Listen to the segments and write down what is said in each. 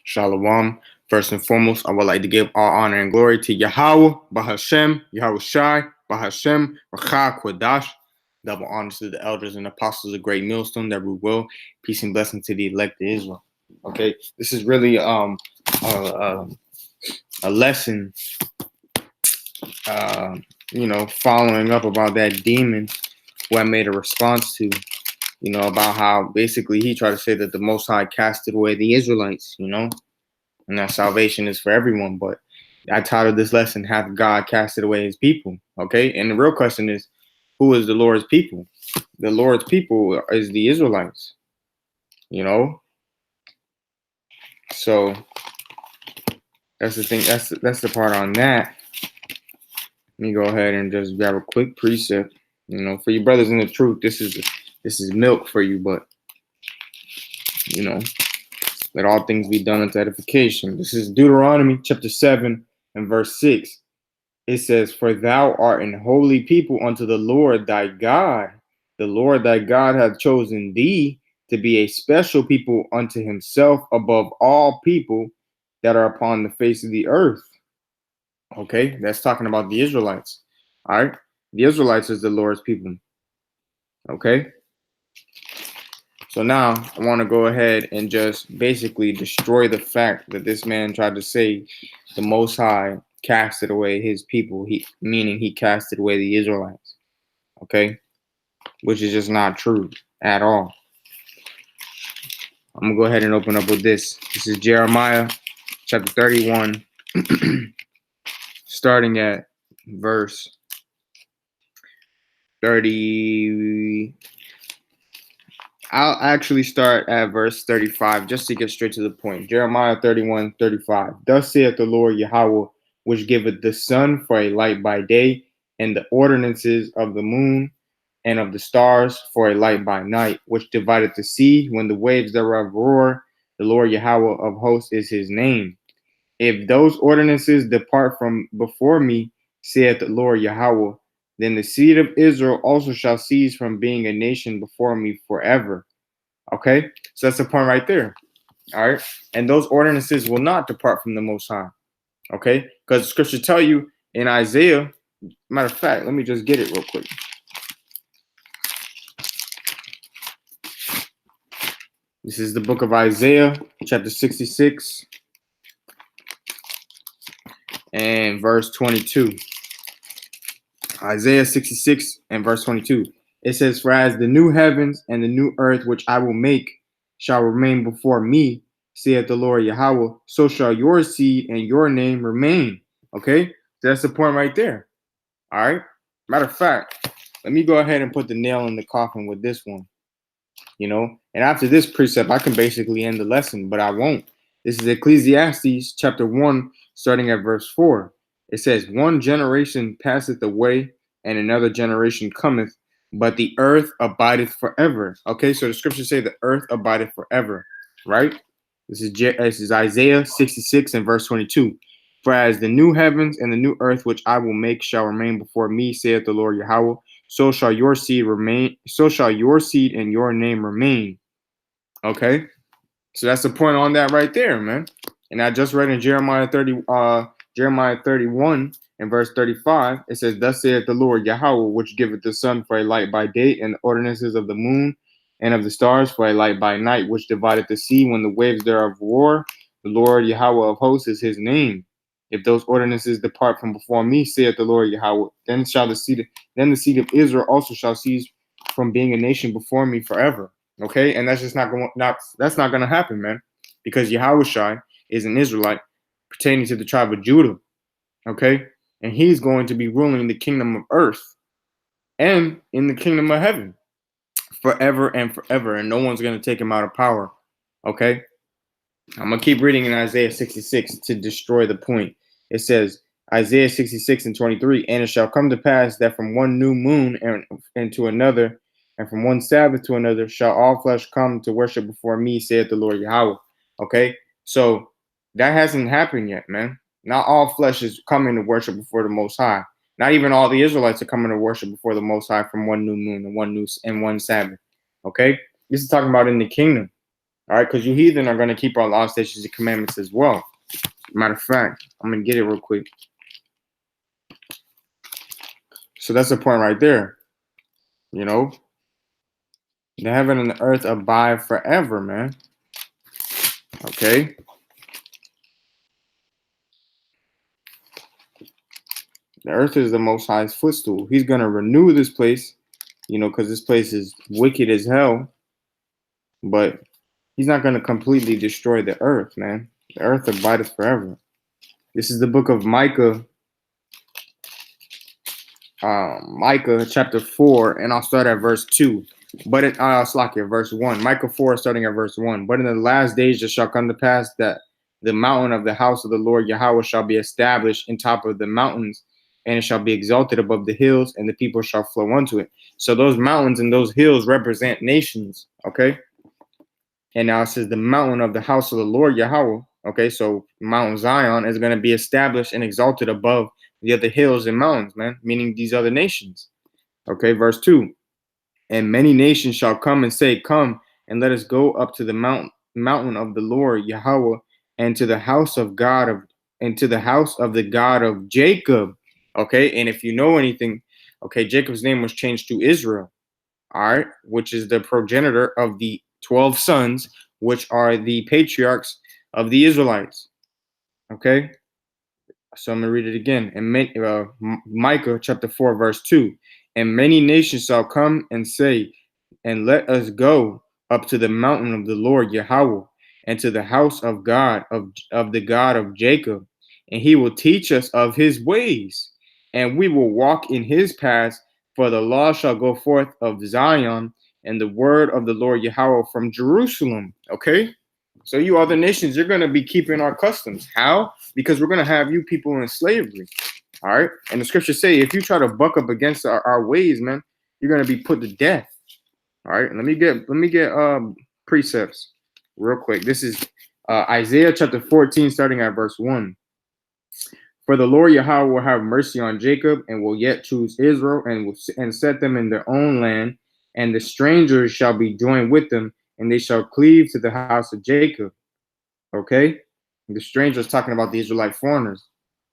Shalom. First and foremost, I would like to give all honor and glory to Yahweh, Bahashem, Yahweh Shai, Bahashem, Rachah, Kodash. Double honors to the elders and apostles of Great Millstone that we will. Peace and blessing to the elect of Israel. Okay, this is really a lesson, following up about that demon who I made a response to, about how basically he tried to say that the Most High casted away the Israelites, and that salvation is for everyone. But I titled this lesson, Hath God Casted Away His People? Okay, and the real question is, who is the Lord's people? The Lord's people is the Israelites, So that's the thing. That's the part on that. Let me go ahead and just grab a quick precept. For you brothers in the truth, this is milk for you, but let all things be done unto edification. This is Deuteronomy chapter 7 and verse 6. It says, For thou art an holy people unto the Lord thy God. The Lord thy God hath chosen thee to be a special people unto himself above all people that are upon the face of the earth. Okay, that's talking about the Israelites. All right, the Israelites is the Lord's people. Okay, so now I want to go ahead and just basically destroy the fact that this man tried to say the Most High casted away his people, meaning he casted away the Israelites. Okay, which is just not true at all. I'm gonna go ahead and open up with this. This is Jeremiah chapter 31, starting at verse 30. I'll actually start at verse 35 just to get straight to the point. Jeremiah 31:35. Thus saith the Lord Yahweh, which giveth the sun for a light by day, and the ordinances of the moon and of the stars for a light by night, which divideth the sea when the waves thereof roar. The Lord Yahweh of hosts is his name. If those ordinances depart from before me, saith the Lord Yahweh, then the seed of Israel also shall cease from being a nation before me forever. Okay, so that's the point right there. All right, and those ordinances will not depart from the Most High. Okay, because the scripture tell you in Isaiah. Matter of fact, let me just get it real quick. This is the book of Isaiah, chapter 66, and verse 22. Isaiah 66 and verse 22. It says, For as the new heavens and the new earth which I will make shall remain before me, saith the Lord Yahweh, so shall your seed and your name remain. Okay, so that's the point right there. All right. Matter of fact, let me go ahead and put the nail in the coffin with this one. And after this precept, I can basically end the lesson, but I won't. This is Ecclesiastes chapter 1, starting at verse 4. It says, One generation passeth away, and another generation cometh, but the earth abideth forever. Okay, so the scriptures say the earth abideth forever, right? This is Isaiah 66 and verse 22. For as the new heavens and the new earth which I will make shall remain before me, saith the Lord Yahweh, so shall your seed remain, so shall your seed and your name remain. Okay, so that's the point on that right there, man. And I just read in Jeremiah 31 and verse 35, it says, Thus saith the Lord Yahweh, which giveth the sun for a light by day, and the ordinances of the moon and of the stars for a light by night, which divideth the sea when the waves thereof roar. The Lord Yahweh of hosts is his name. If those ordinances depart from before me, saith the Lord Yahweh, then the seed of Israel also shall cease from being a nation before me forever. Okay, and that's just not going to happen, man, because Yahushua is an Israelite pertaining to the tribe of Judah. Okay, and he's going to be ruling the kingdom of earth and in the kingdom of heaven forever and forever, and no one's going to take him out of power. Okay, I'm going to keep reading in Isaiah 66 to destroy the point. It says, Isaiah 66 and 23, And it shall come to pass that from one new moon and to another, and from one Sabbath to another, shall all flesh come to worship before me, saith the Lord Yahweh. Okay, so that hasn't happened yet, man. Not all flesh is coming to worship before the Most High. Not even all the Israelites are coming to worship before the Most High from one new moon and one Sabbath. Okay, this is talking about in the kingdom. All right, because you heathen are going to keep our laws, statutes, and commandments as well. Matter of fact, I'm going to get it real quick. So that's the point right there. You know, the heaven and the earth abide forever, man. Okay. The earth is the Most High's footstool. He's going to renew this place, you know, because this place is wicked as hell. But he's not going to completely destroy the earth, man. The earth abideth forever. This is the book of Micah. Micah chapter 4, and I'll start at verse 2. But it, verse 1. Micah 4, starting at verse 1. But in the last days it shall come to pass that the mountain of the house of the Lord Yahweh shall be established in top of the mountains, and it shall be exalted above the hills, and the people shall flow unto it. So those mountains and those hills represent nations, okay? And now it says the mountain of the house of the Lord Yahweh, okay? So Mount Zion is going to be established and exalted above the other hills and mountains, man, meaning these other nations. Okay, verse 2. And many nations shall come and say, come and let us go up to the mountain of the Lord Yahweh, and to the house of God and to the house of the God of Jacob. Okay, and if you know anything, okay, Jacob's name was changed to Israel, all right, which is the progenitor of the 12 sons, which are the patriarchs of the Israelites. Okay, so I'm going to read it again. And Micah chapter 4, verse 2. And many nations shall come and say, and let us go up to the mountain of the Lord Yahweh, and to the house of God, of the God of Jacob. And he will teach us of his ways, and we will walk in his paths. For the law shall go forth of Zion, and the word of the Lord Yahweh from Jerusalem. Okay? So you other nations, you're going to be keeping our customs. How? Because we're going to have you people in slavery. All right. And the scriptures say, if you try to buck up against our ways, man, you're going to be put to death. All right. Let me get precepts real quick. This is Isaiah chapter 14, starting at verse 1. For the Lord Yahweh will have mercy on Jacob, and will yet choose Israel, and set them in their own land, and the strangers shall be joined with them, and they shall cleave to the house of Jacob. Okay? The strangers talking about the Israelite foreigners.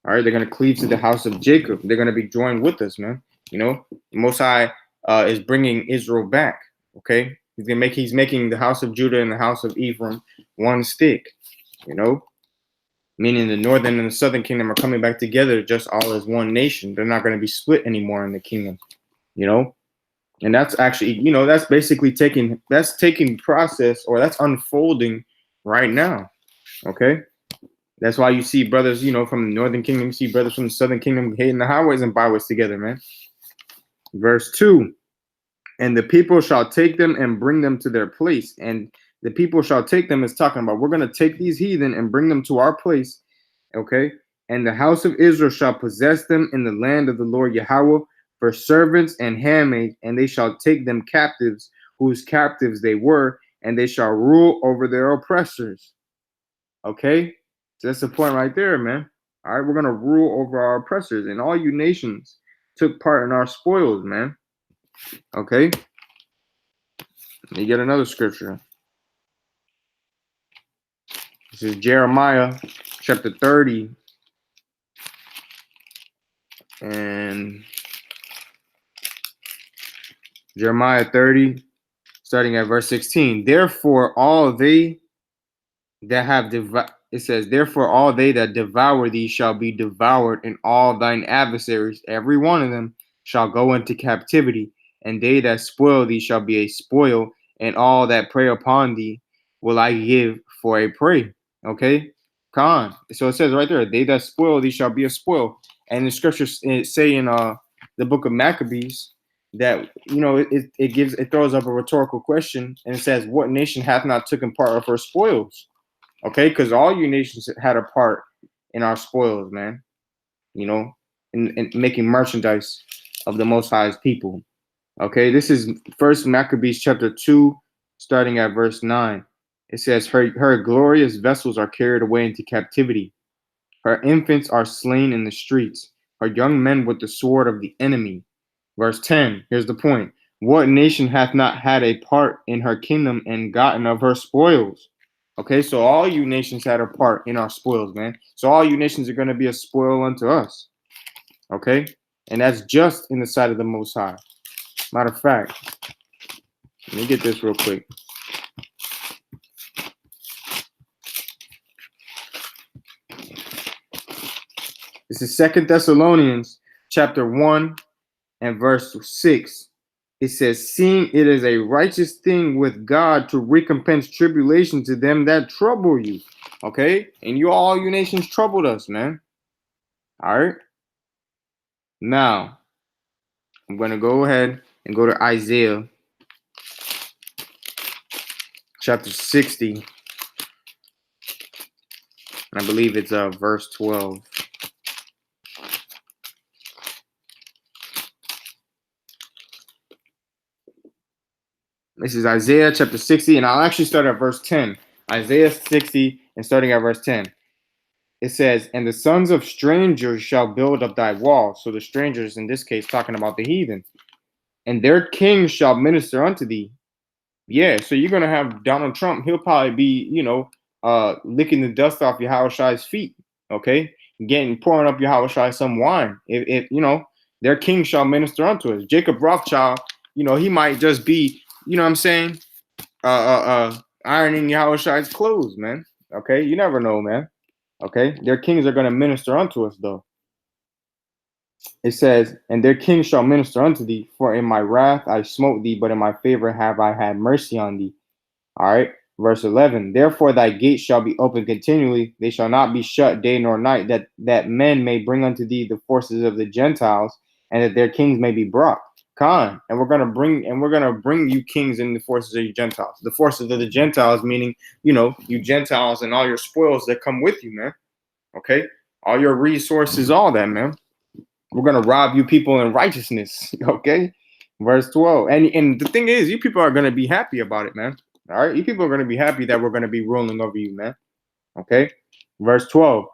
All right, they're going to cleave to the house of Jacob. They're going to be joined with us, man. You know, the Most High is bringing Israel back. Okay, he's making the house of Judah and the house of Ephraim one stick. You know, meaning the northern and the southern kingdom are coming back together, just all as one nation. They're not going to be split anymore in the kingdom. You know, and that's actually, you know, that's basically taking process, or that's unfolding right now. Okay. That's why you see brothers, you know, from the northern kingdom, you see brothers from the southern kingdom hating the highways and byways together, man. Verse 2. And the people shall take them and bring them to their place. And the people shall take them is talking about, we're going to take these heathen and bring them to our place. Okay. And the house of Israel shall possess them in the land of the Lord Yahweh for servants and handmaids, and they shall take them captives, whose captives they were, and they shall rule over their oppressors. Okay. So that's the point right there, man. All right, we're gonna rule over our oppressors, and all you nations took part in our spoils, man. Okay. Let me get another scripture. This is Jeremiah chapter 30. And Jeremiah 30, starting at verse 16. Therefore, all they that have it says, therefore all they that devour thee shall be devoured, and all thine adversaries, every one of them, shall go into captivity, and they that spoil thee shall be a spoil, and all that prey upon thee will I give for a prey. Okay, Khan. So it says right there, they that spoil thee shall be a spoil. And the scriptures say in the book of Maccabees that, you know, it throws up a rhetorical question, and it says, what nation hath not taken part of her spoils? Okay, because all you nations had a part in our spoils, man. You know, in making merchandise of the Most High's people. Okay, this is First Maccabees chapter 2, starting at verse 9. It says, her glorious vessels are carried away into captivity. Her infants are slain in the streets. Her young men with the sword of the enemy. Verse 10, here's the point. What nation hath not had a part in her kingdom and gotten of her spoils? Okay, so all you nations had a part in our spoils, man. So all you nations are going to be a spoil unto us. Okay, and that's just in the sight of the Most High. Matter of fact, let me get this real quick. This is 2 Thessalonians chapter 1 and verse 6. It says, seeing it is a righteous thing with God to recompense tribulation to them that trouble you. Okay? And all you nations troubled us, man. All right? Now, I'm going to go ahead and go to Isaiah chapter 60. I believe it's verse 12. This is Isaiah chapter 60, and I'll actually start at verse 10. Isaiah 60 and starting at verse 10. It says, and the sons of strangers shall build up thy wall. So the strangers, in this case, talking about the heathen. And their kings shall minister unto thee. Yeah, so you're going to have Donald Trump. He'll probably be, licking the dust off Yahushai's feet, okay? Pouring up Yahushai some wine. If their king shall minister unto us. Jacob Rothschild, he might just be, you know what I'm saying, ironing Yahushai's clothes, man. Okay, you never know, man. Okay, their kings are going to minister unto us, though. It says, and their kings shall minister unto thee, for in my wrath I smote thee, but in my favor have I had mercy on thee. All right, verse 11. Therefore thy gates shall be open continually; they shall not be shut day nor night, that men may bring unto thee the forces of the Gentiles, and that their kings may be brought. Khan, and we're gonna bring you kings in the forces of you Gentiles. The forces of the Gentiles, meaning you Gentiles and all your spoils that come with you, man. Okay, all your resources, all that, man. We're gonna rob you people in righteousness. Okay, verse 12. And the thing is, you people are gonna be happy about it, man. All right, you people are gonna be happy that we're gonna be ruling over you, man. Okay, verse 12.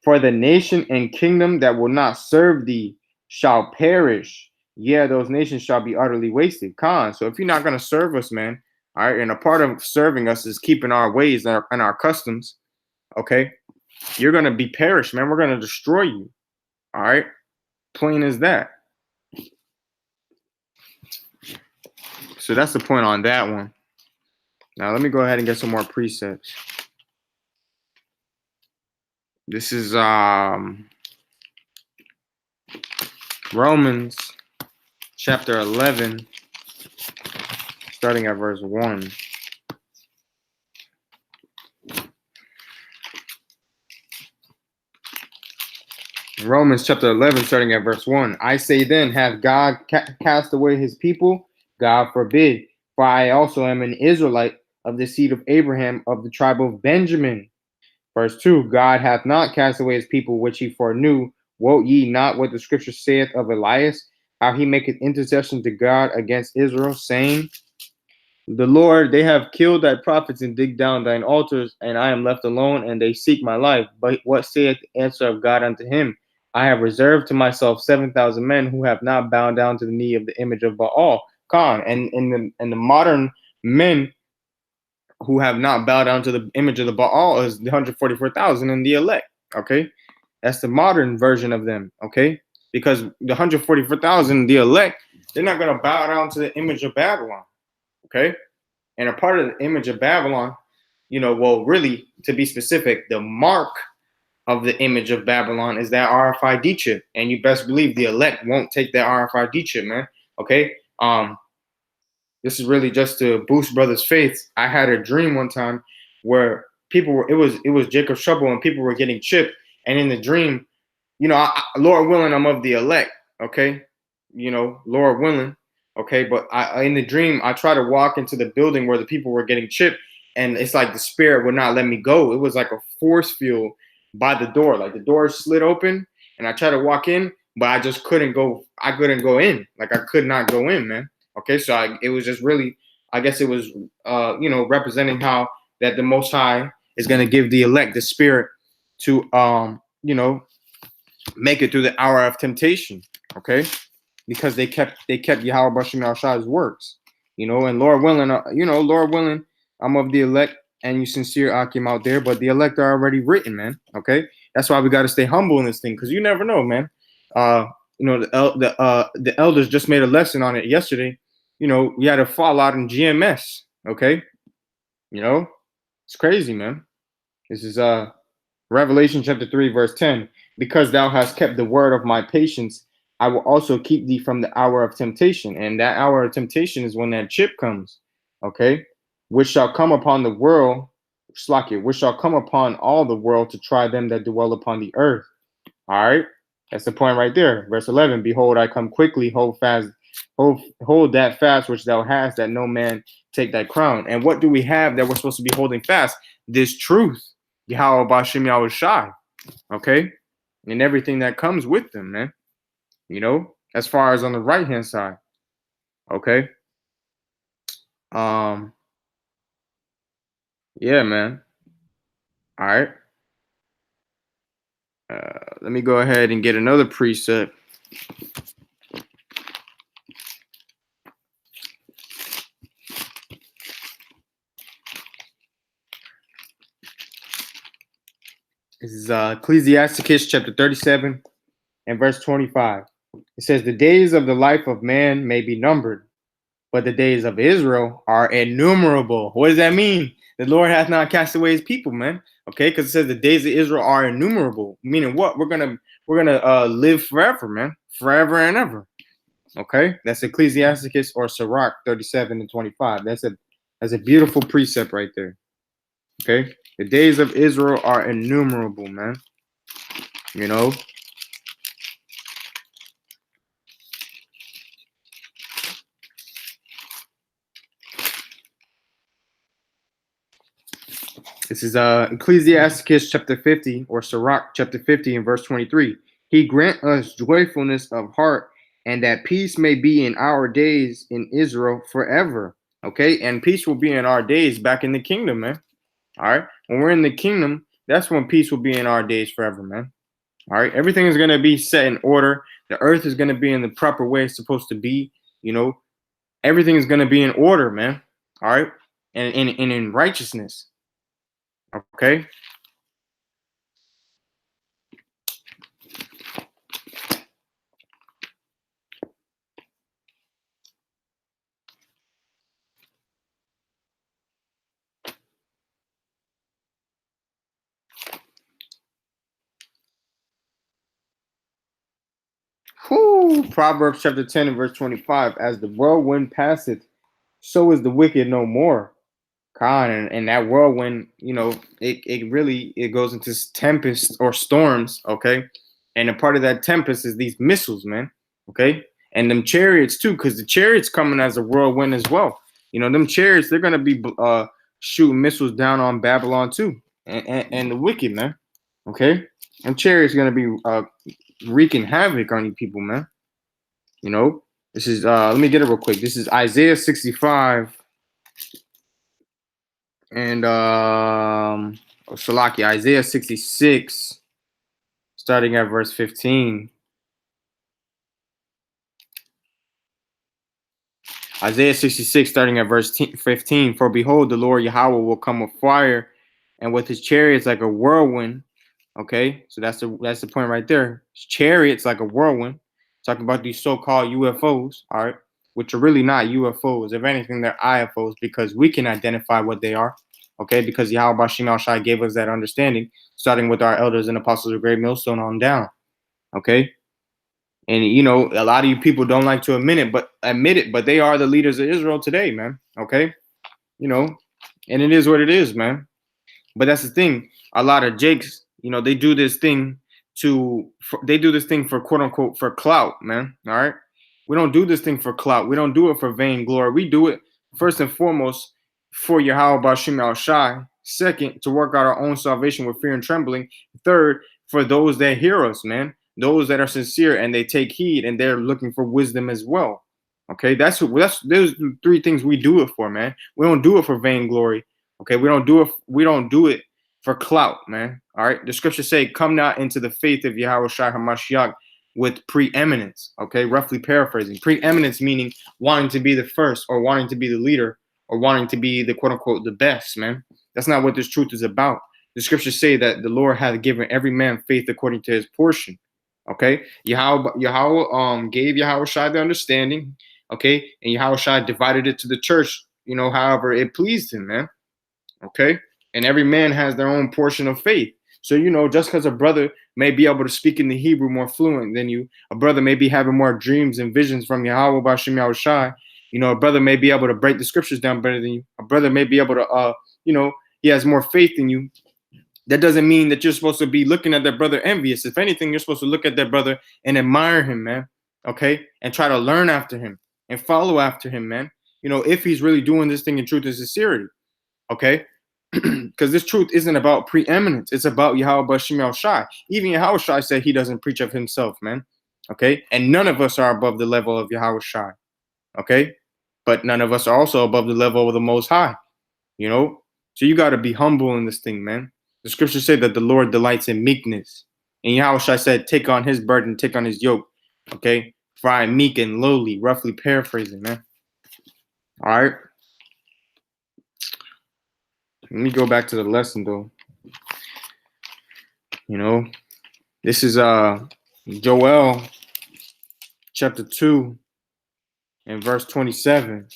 For the nation and kingdom that will not serve thee shall perish. Yeah, those nations shall be utterly wasted. Khan. So if you're not gonna serve us, man, all right, and a part of serving us is keeping our ways and our customs. Okay, you're gonna be perished, man. We're gonna destroy you. All right, plain as that. So that's the point on that one. Now let me go ahead and get some more precepts. This is Romans chapter 11, starting at verse 1. Romans chapter 11, starting at verse 1. I say then, hath God cast away his people? God forbid. For I also am an Israelite of the seed of Abraham, of the tribe of Benjamin. Verse 2. God hath not cast away his people which he foreknew. Wot ye not what the scripture saith of Elias, how he maketh intercession to God against Israel, saying, the Lord, they have killed thy prophets and digged down thine altars, and I am left alone, and they seek my life. But what saith the answer of God unto him? I have reserved to myself 7,000 men who have not bowed down to the knee of the image of Baal. Khan, and the modern men who have not bowed down to the image of the Baal is the 144,000 in the elect. Okay, that's the modern version of them. Okay, because the 144,000, the elect, they're not going to bow down to the image of Babylon. Okay, and a part of the image of Babylon, really, to be specific, the mark of the image of Babylon is that RFID chip, and you best believe the elect won't take that RFID chip, man. Okay, this is really just to boost brothers' faith. I had a dream one time where people were, it was Jacob's trouble, and people were getting chipped, and in the dream, Lord willing, I'm of the elect. Okay, Lord willing. Okay, but in the dream, I tried to walk into the building where the people were getting chipped, and it's like the spirit would not let me go. It was like a force field by the door. Like the door slid open, and I tried to walk in, but I just couldn't go. I couldn't go in. Like I could not go in, man. Okay, so it was just really, I guess it was, representing how that the Most High is going to give the elect the spirit to, make it through the hour of temptation. Okay. because they kept Yahweh Bashim Al Shai's works. And Lord willing, Lord willing, I'm of the elect and you sincere Akim out there, but the elect are already written, man. Okay, that's why we got to stay humble in this thing, because you never know, man. The elders just made a lesson on it yesterday. We had a fallout in GMS. Okay, it's crazy, man. This is Revelation chapter 3, verse 10. Because thou hast kept the word of my patience, I will also keep thee from the hour of temptation. And that hour of temptation is when that chip comes, okay? Which shall come upon the world, which shall come upon all the world to try them that dwell upon the earth. All right? That's the point right there. Verse 11, behold, I come quickly, hold fast, hold that fast which thou hast, that no man take thy crown. And what do we have that we're supposed to be holding fast? This truth. Yahweh Bashim Yahweh Shai. Okay? And everything that comes with them, man. As far as on the right hand side. Okay. Yeah, man. All right. Let me go ahead and get another precept. This is Ecclesiasticus chapter 37 and verse 25. It says, the days of the life of man may be numbered, but the days of Israel are innumerable. What does that mean? The Lord hath not cast away his people, man. Okay, because it says the days of Israel are innumerable. Meaning what? We're gonna live forever, man. Forever and ever. Okay? That's Ecclesiasticus or Sirach 37 and 25. That's a beautiful precept right there. Okay? The days of Israel are innumerable, man. This is Ecclesiasticus chapter 50 or Sirach chapter 50 and verse 23. He grant us joyfulness of heart, and that peace may be in our days in Israel forever. Okay, and peace will be in our days back in the kingdom, man. All right, when we're in the kingdom, that's when peace will be in our days forever, man. All right, everything is going to be set in order. The earth is going to be in the proper way it's supposed to be. Everything is going to be in order, man. All right, and in righteousness. Okay. Proverbs chapter 10 and verse 25. As the whirlwind passeth, so is the wicked no more. And that whirlwind, it goes into tempest or storms, okay? And a part of that tempest is these missiles, man, okay? And them chariots too, because the chariots coming as a whirlwind as well. Them chariots, they're gonna be shooting missiles down on Babylon too, and the wicked, man, okay? And chariots gonna be wreaking havoc on you people, man. This is let me get it real quick. This is Isaiah 65 and Shalaki, Isaiah 66, starting at verse 15. Isaiah 66, starting at verse 15. For behold, the Lord Yahweh will come with fire, and with his chariots like a whirlwind. Okay, so that's the point right there. Chariots like a whirlwind. Talking about these so-called UFOs, all right, which are really not UFOs. If anything, they're IFOs, because we can identify what they are. Okay, because Yahweh Bashim Al Shai gave us that understanding, starting with our elders and apostles of Great Millstone on down. Okay. And a lot of you people don't like to admit it, but they are the leaders of Israel today, man. Okay. And it is what it is, man. But that's the thing. A lot of Jakes, they do this thing for quote unquote for clout, man. All right. We don't do this thing for clout. We don't do it for vainglory. We do it first and foremost for Yahweh Bashim Al Shai. Second, to work out our own salvation with fear and trembling. Third, for those that hear us, man. Those that are sincere and they take heed and they're looking for wisdom as well. Okay, those three things we do it for, man. We don't do it for vainglory. Okay, we don't do it for clout, man. All right. The scriptures say, come not into the faith of Yahweh Shai HaMashiach with preeminence. Okay, roughly paraphrasing. Preeminence meaning wanting to be the first, or wanting to be the leader, or wanting to be the quote unquote the best, man. That's not what this truth is about. The scriptures say that the Lord hath given every man faith according to his portion. Okay, Yahweh gave Yahweh Shai the understanding. Okay, and Yahweh Shai divided it to the church, however it pleased him, man. Okay, and every man has their own portion of faith. So, just because a brother may be able to speak in the Hebrew more fluent than you, a brother may be having more dreams and visions from Yahweh Bashim Yahweh Shai, a brother may be able to break the scriptures down better than you. A brother may be able to, he has more faith than you. That doesn't mean that you're supposed to be looking at that brother envious. If anything, you're supposed to look at that brother and admire him, man. Okay, and try to learn after him and follow after him, man. If he's really doing this thing in truth and sincerity. Okay, because this truth isn't about preeminence. It's about Yahweh Bashim Yahweh Shai. Even Yahweh Shai said he doesn't preach of himself, man. Okay, and none of us are above the level of Yahweh Shai. Okay, but none of us are also above the level of the Most High. So you got to be humble in this thing, man. The scriptures say that the Lord delights in meekness. And Yahweh Shai said, take on his burden, take on his yoke. Okay? For I am meek and lowly, roughly paraphrasing, man. All right. Let me go back to the lesson, though. This is Joel chapter 2 and verse 27.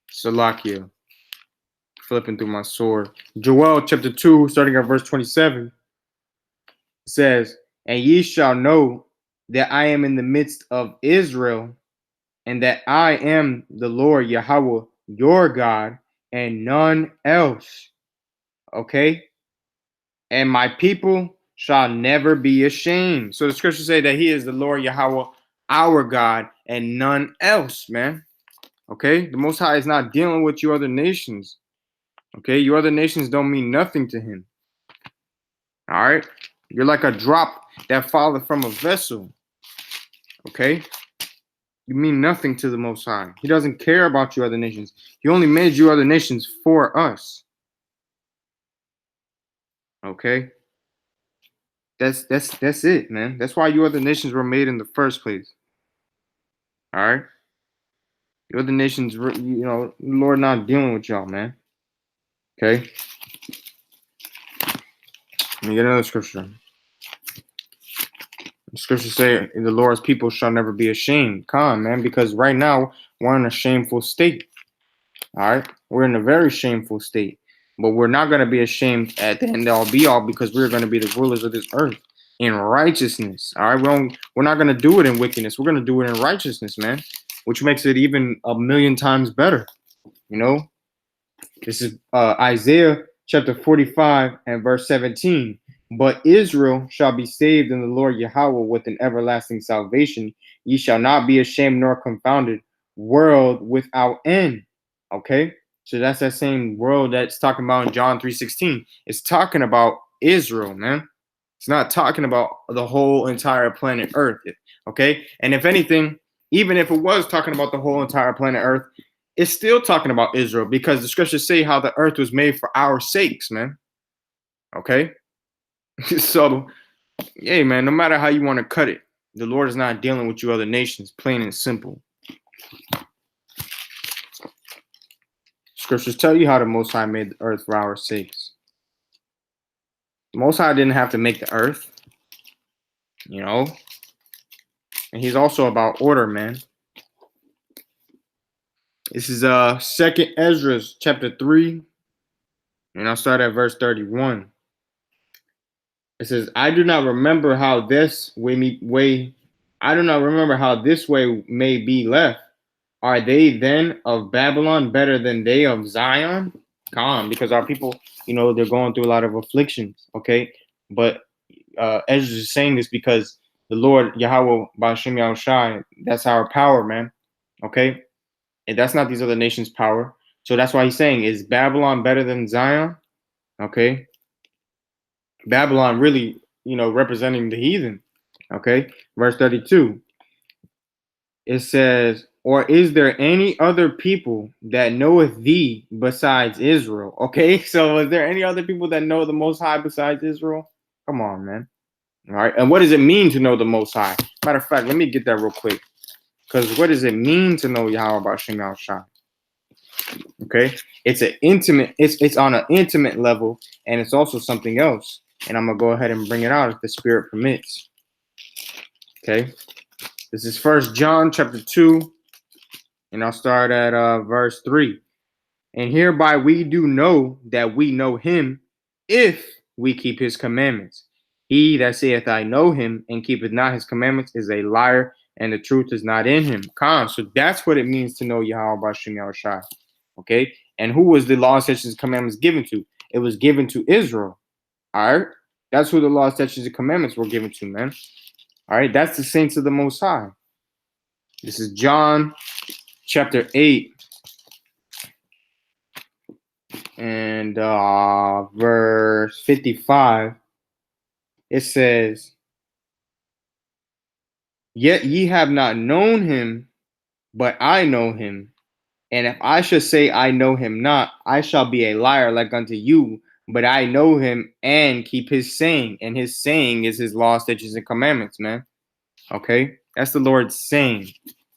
Salakia. Flipping through my sword. Joel chapter 2, starting at verse 27, says, and ye shall know that I am in the midst of Israel, and that I am the Lord Yahweh, your God, and none else. Okay? And my people shall never be ashamed. So the scriptures say that he is the Lord Yahweh, our God, and none else, man. Okay? The Most High is not dealing with you other nations. Okay? You other nations don't mean nothing to him. All right? You're like a drop that falleth from a vessel. Okay? You mean nothing to the Most High. He doesn't care about you other nations. He only made you other nations for us. Okay? That's it, man. That's why you other nations were made in the first place. All right? You other nations, the Lord not dealing with y'all, man. Okay? Let me get another scripture. The scriptures say the Lord's people shall never be ashamed. Come on, man, because right now we're in a shameful state. All right? We're in a very shameful state. But we're not going to be ashamed at the end all be all, because we're going to be the rulers of this earth in righteousness. All right? We're not going to do it in wickedness. We're going to do it in righteousness, man, which makes it even a million times better. This is Isaiah chapter 45 and verse 17. But Israel shall be saved in the Lord Yahweh with an everlasting salvation. Ye shall not be ashamed nor confounded, world without end. Okay? So that's that same world that's talking about in John 3:16. It's talking about Israel, man. It's not talking about the whole entire planet Earth. Okay? And if anything, even if it was talking about the whole entire planet Earth, it's still talking about Israel, because the scriptures say how the earth was made for our sakes, man. Okay? So, hey, man, no matter how you want to cut it, the Lord is not dealing with you other nations, plain and simple. Scriptures tell you how the Most High made the earth for our sakes. The Most High didn't have to make the earth, and he's also about order, man. This is 2nd Ezra chapter 3, and I'll start at verse 31. It says, I do not remember how this way may be left. Are they then of Babylon better than they of Zion? Come, because our people, they're going through a lot of afflictions. Okay, but Ezra is saying this because the Lord Yahweh Bashim Yahweh Shai, that's our power, man. Okay, and that's not these other nations' power. So that's why he's saying, is Babylon better than Zion? Okay, Babylon really, representing the heathen. Okay, verse 32. It says, Or is there any other people that knoweth thee besides Israel? Okay, so is there any other people that know the Most High besides Israel? Come on, man. All right, and what does it mean to know the Most High? Matter of fact, let me get that real quick. Because what does it mean to know Yahweh Bashim Yahushua? Okay, it's on an intimate level, and it's also something else. And I'm gonna go ahead and bring it out if the Spirit permits. Okay, this is First John chapter 2, and I'll start at verse 3. And hereby we do know that we know him, if we keep his commandments. He that saith, I know him, and keepeth not his commandments, is a liar, and the truth is not in him. So that's what it means to know Yahweh Bashim Yahushua. Okay, and who was the law, statutes, and commandments given to? It was given to Israel. All right, that's who the law, statutes, and commandments were given to, man. All right, that's the saints of the Most High. This is John chapter 8 and verse 55. It says, yet ye have not known him, but I know him. And if I should say I know him not, I shall be a liar like unto you. But I know him and keep his saying. And his saying is his law, statutes, and commandments, man. Okay? That's the Lord's saying.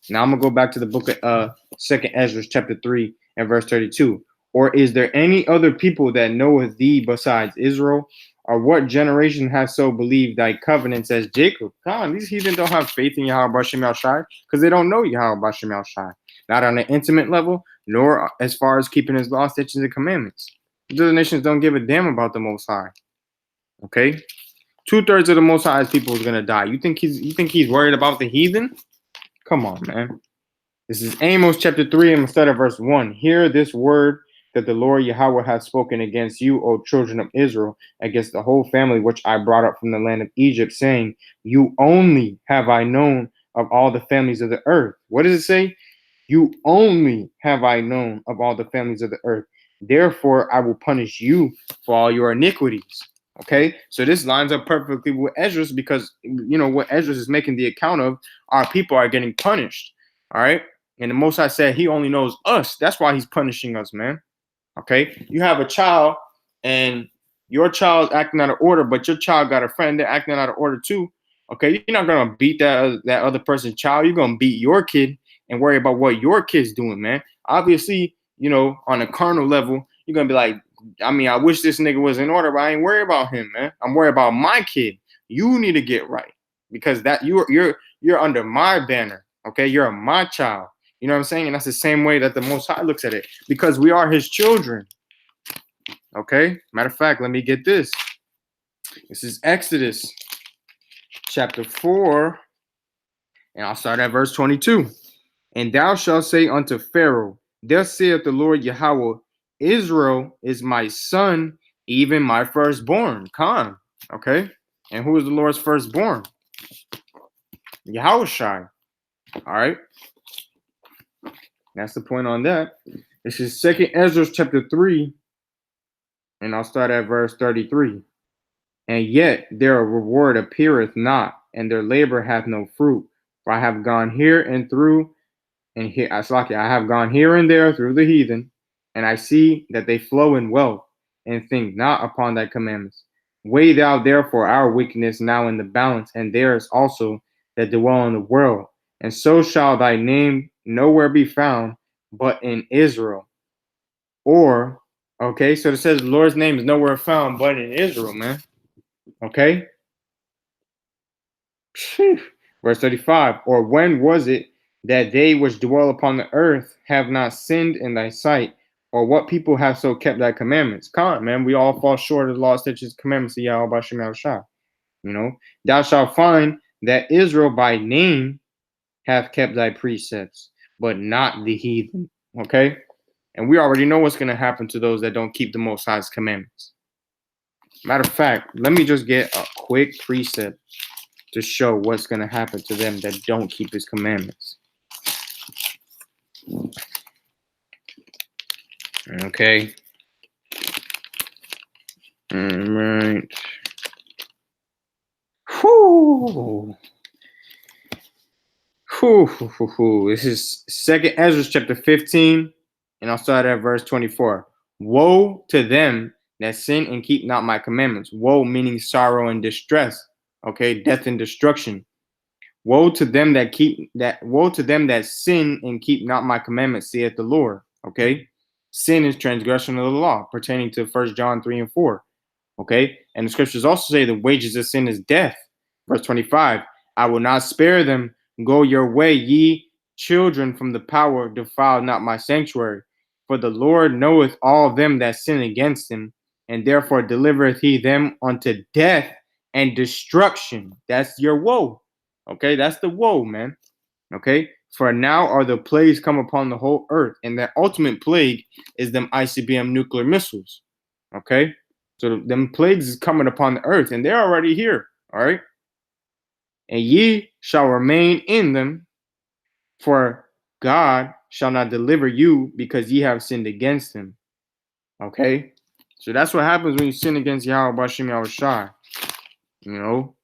Now I'm going to go back to the book of 2nd Ezra chapter 3 and verse 32. Or is there any other people that knoweth thee besides Israel? Or what generation has so believed thy covenants as Jacob? Come on, these heathen don't have faith in Yahweh Bashim Yahushua because they don't know Yahweh Bashim Yahushua. Not on an intimate level, nor as far as keeping his law, statutes, and commandments. The other nations don't give a damn about the Most High. Okay? 2/3 of the Most High's people is gonna die. You think he's worried about the heathen? Come on, man. This is Amos chapter 3, and instead of verse 1. Hear this word that the Lord Yahweh hath spoken against you, O children of Israel, against the whole family which I brought up from the land of Egypt, saying, you only have I known of all the families of the earth. What does it say? You only have I known of all the families of the earth. Therefore, I will punish you for all your iniquities. Okay, so this lines up perfectly with Esdras because, you know, what Esdras is making the account of, our people are getting punished. All right, and the Most High said he only knows us. That's why he's punishing us, man. Okay, you have a child and your child's acting out of order, but your child got a friend they're acting out of order too. Okay, you're not gonna beat that other person's child. You're gonna beat your kid and worry about what your kid's doing, man. Obviously, you know, on a carnal level, you're gonna be like, I mean, I wish this nigga was in order, but I ain't worried about him, man. I'm worried about my kid. You need to get right because that you're under my banner. Okay, you're my child. You know what I'm saying? And that's the same way that the Most High looks at it because we are his children. Okay, matter of fact, let me get this. This is Exodus chapter 4, and I'll start at verse 22. And thou shalt say unto Pharaoh, thus saith the Lord Yahweh, Israel is my son, even my firstborn. Khan. Okay, and who is the Lord's firstborn? Yahushua. All right. That's the point on that. This is 2nd Ezra chapter 3, and I'll start at verse 33. And yet their reward appeareth not, and their labor hath no fruit. For I have gone here and through, and here I have gone here and there through the heathen, and I see that they flow in wealth, and think not upon thy commandments. Weigh thou therefore our wickedness now in the balance, and theirs also that dwell in the world. And so shall thy name nowhere be found, but in Israel. Or, okay, so it says the Lord's name is nowhere found, but in Israel, man. Okay? Verse 35. Or when was it that they which dwell upon the earth have not sinned in thy sight? Or what people have so kept thy commandments? Come on, man. We all fall short of the law, statutes, commandments of Yahweh Bashim Yahushua. You know, thou shalt find that Israel by name hath kept thy precepts, but not the heathen. Okay? And we already know what's going to happen to those that don't keep the Most High's commandments. Matter of fact, let me just get a quick precept to show what's going to happen to them that don't keep his commandments. Okay. All right. Whew. This is Second Ezra chapter 15, and I'll start at verse 24. Woe to them that sin and keep not my commandments. Woe meaning sorrow and distress. Okay, death and destruction. Woe to them that woe to them that sin and keep not my commandments, saith the Lord. Okay. Sin is transgression of the law, pertaining to 1 John 3 and 4. Okay. And the scriptures also say the wages of sin is death. Verse 25. I will not spare them. Go your way, ye children from the power, defile not my sanctuary. For the Lord knoweth all them that sin against him, and therefore delivereth he them unto death and destruction. That's your woe. Okay, that's the woe, man. Okay, for now are the plagues come upon the whole earth, and the ultimate plague is them ICBM nuclear missiles. Okay, so them plagues is coming upon the earth, and they're already here. All right, and ye shall remain in them, for God shall not deliver you because ye have sinned against him. Okay, so that's what happens when you sin against Yahweh Bashim Yahushai. You know,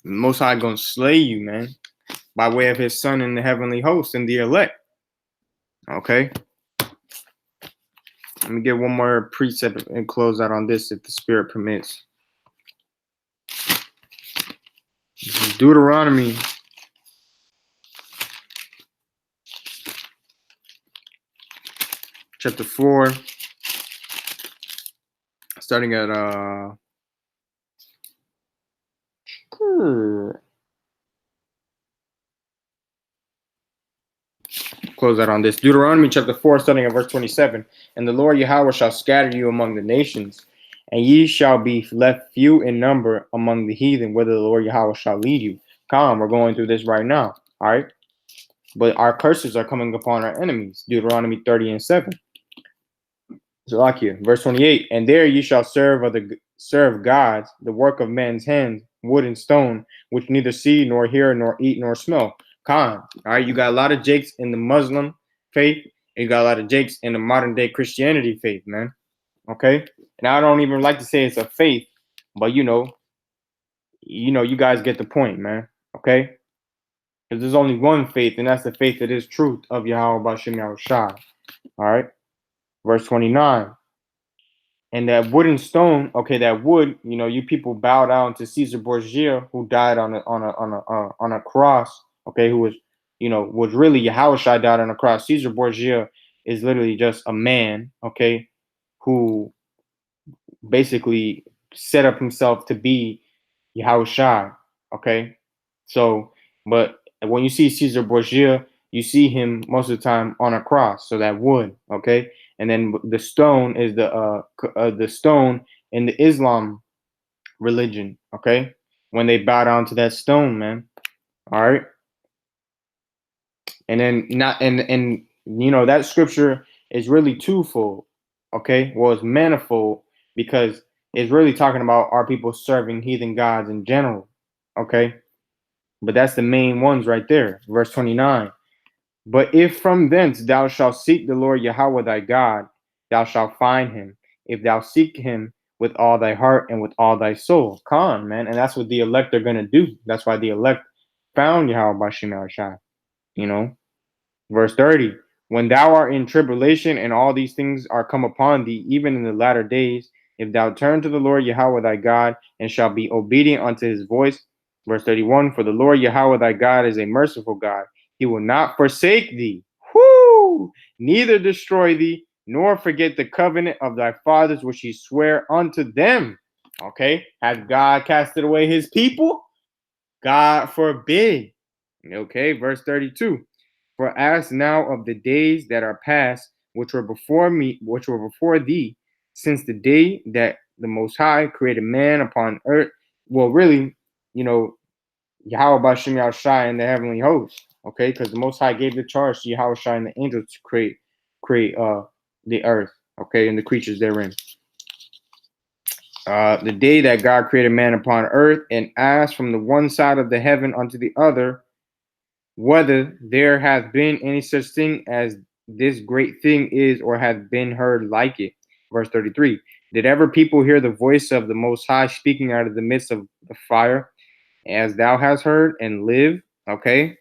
the Most High gonna slay you, man, by way of his son in the heavenly host and the elect. Okay. Let me get one more precept and close out on this if the spirit permits. This is Deuteronomy chapter 4, starting at close out on this. Deuteronomy chapter 4, starting at verse 27. And the Lord Yahweh shall scatter you among the nations, and ye shall be left few in number among the heathen, whither the Lord Yahweh shall lead you. Come, we're going through this right now. All right. But our curses are coming upon our enemies. Deuteronomy 30 and 7. Zalakia, verse 28. And there ye shall serve gods, the work of men's hands, wood and stone, which neither see nor hear nor eat nor smell. Khan. All right, you got a lot of Jakes in the Muslim faith, and you got a lot of Jakes in the modern day Christianity faith, man. Okay, and I don't even like to say it's a faith, but you guys get the point, man. Okay, because there's only one faith, and that's the faith that is truth of Yahweh Bashim Yahushai. All right, verse 29. And that wood and stone, okay, that wood, you people bow down to Caesar Borgia, who died on a cross, okay, who was really Yahushua died on a cross. Caesar Borgia is literally just a man, okay, who basically set up himself to be Yahushua, okay. So, but when you see Caesar Borgia, you see him most of the time on a cross, so that wood, okay. And then the stone is the stone in the Islam religion, okay? When they bow down to that stone, man. All right. And then that scripture is really twofold, okay? Well, it's manifold because it's really talking about our people serving heathen gods in general, okay? But that's the main ones right there, verse 29. But if from thence thou shalt seek the Lord Yahweh thy God, thou shalt find him, if thou seek him with all thy heart and with all thy soul. Khan, man. And that's what the elect are going to do. That's why the elect found Yahweh Bashim Yahushai. Verse 30. When thou art in tribulation and all these things are come upon thee, even in the latter days, if thou turn to the Lord Yahweh thy God and shalt be obedient unto his voice. Verse 31. For the Lord Yahweh thy God is a merciful God. He will not forsake thee, neither destroy thee, nor forget the covenant of thy fathers which he sware unto them. Okay, has God casted away his people? God forbid. Okay, verse 32. For ask now of the days that are past, which were before thee, since the day that the Most High created man upon earth. Well, really, Yahweh Bashim Yahushai and the heavenly host. Okay, because the Most High gave the charge to Yahushua and the angels to create the earth, okay, and the creatures therein. The day that God created man upon earth, and asked from the one side of the heaven unto the other, whether there hath been any such thing as this great thing is, or hath been heard like it. Verse 33. Did ever people hear the voice of the Most High speaking out of the midst of the fire, as thou hast heard, and live? Okay.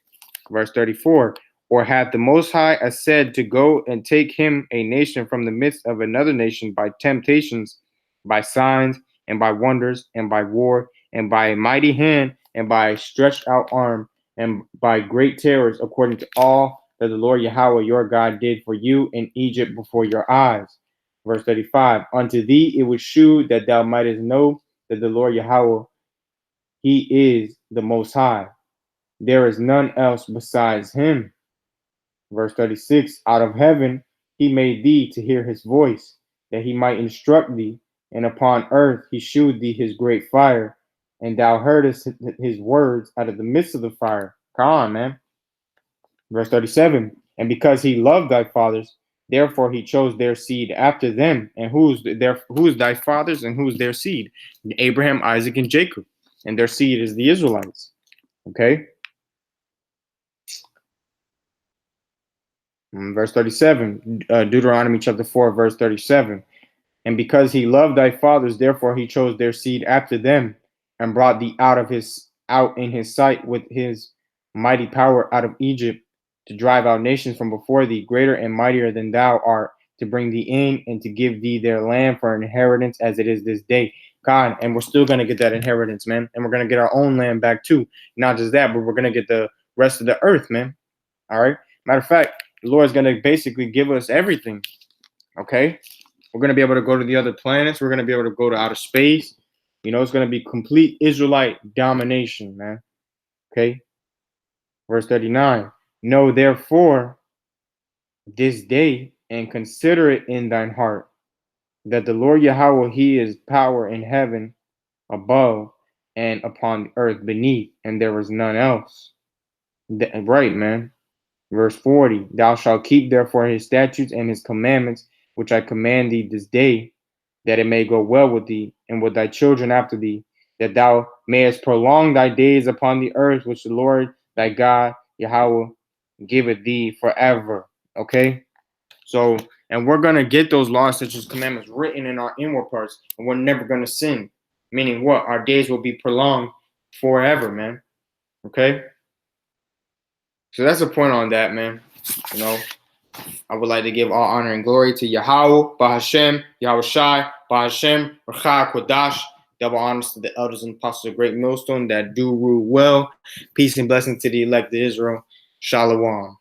Verse 34. Or hath the Most High said to go and take him a nation from the midst of another nation by temptations, by signs, and by wonders, and by war, and by a mighty hand, and by a stretched out arm, and by great terrors, according to all that the Lord Yahweh your God did for you in Egypt before your eyes. Verse 35. Unto thee it was shewed that thou mightest know that the Lord Yahweh, he is the Most High. There is none else besides him. Verse 36. Out of heaven he made thee to hear his voice, that he might instruct thee, and upon earth he shewed thee his great fire, and thou heardest his words out of the midst of the fire. Come on, man. Verse 37. And because he loved thy fathers, therefore he chose their seed after them. And who's thy fathers and who's their seed? Abraham, Isaac, and Jacob. And their seed is the Israelites. Okay. Verse 37, Deuteronomy chapter 4, verse 37. And because he loved thy fathers, therefore he chose their seed after them, and brought thee out in his sight with his mighty power out of Egypt, to drive out nations from before thee, greater and mightier than thou art, to bring thee in and to give thee their land for an inheritance as it is this day. God, and we're still going to get that inheritance, man. And we're going to get our own land back too. Not just that, but we're going to get the rest of the earth, man. All right. Matter of fact, the Lord is going to basically give us everything. Okay. We're going to be able to go to the other planets. We're going to be able to go to outer space. You know, it's going to be complete Israelite domination, man. Okay. Verse 39. Know therefore this day and consider it in thine heart that the Lord Yahweh, he is power in heaven above and upon the earth beneath, and there is none else. Right, man. Verse 40. Thou shalt keep therefore his statutes and his commandments, which I command thee this day, that it may go well with thee and with thy children after thee, that thou mayest prolong thy days upon the earth, which the Lord thy God Yahweh giveth thee forever. Okay. So, and we're going to get those laws, such as commandments, written in our inward parts, and we're never going to sin. Meaning what? Our days will be prolonged forever, man. Okay. So that's the point on that, man. You know, I would like to give all honor and glory to Yahweh, Bahashem, Yahweh Shai, Bahashem, Racha Kodash. Double honors to the elders and apostles of Great Millstone that do rule well. Peace and blessings to the elect of Israel. Shalom.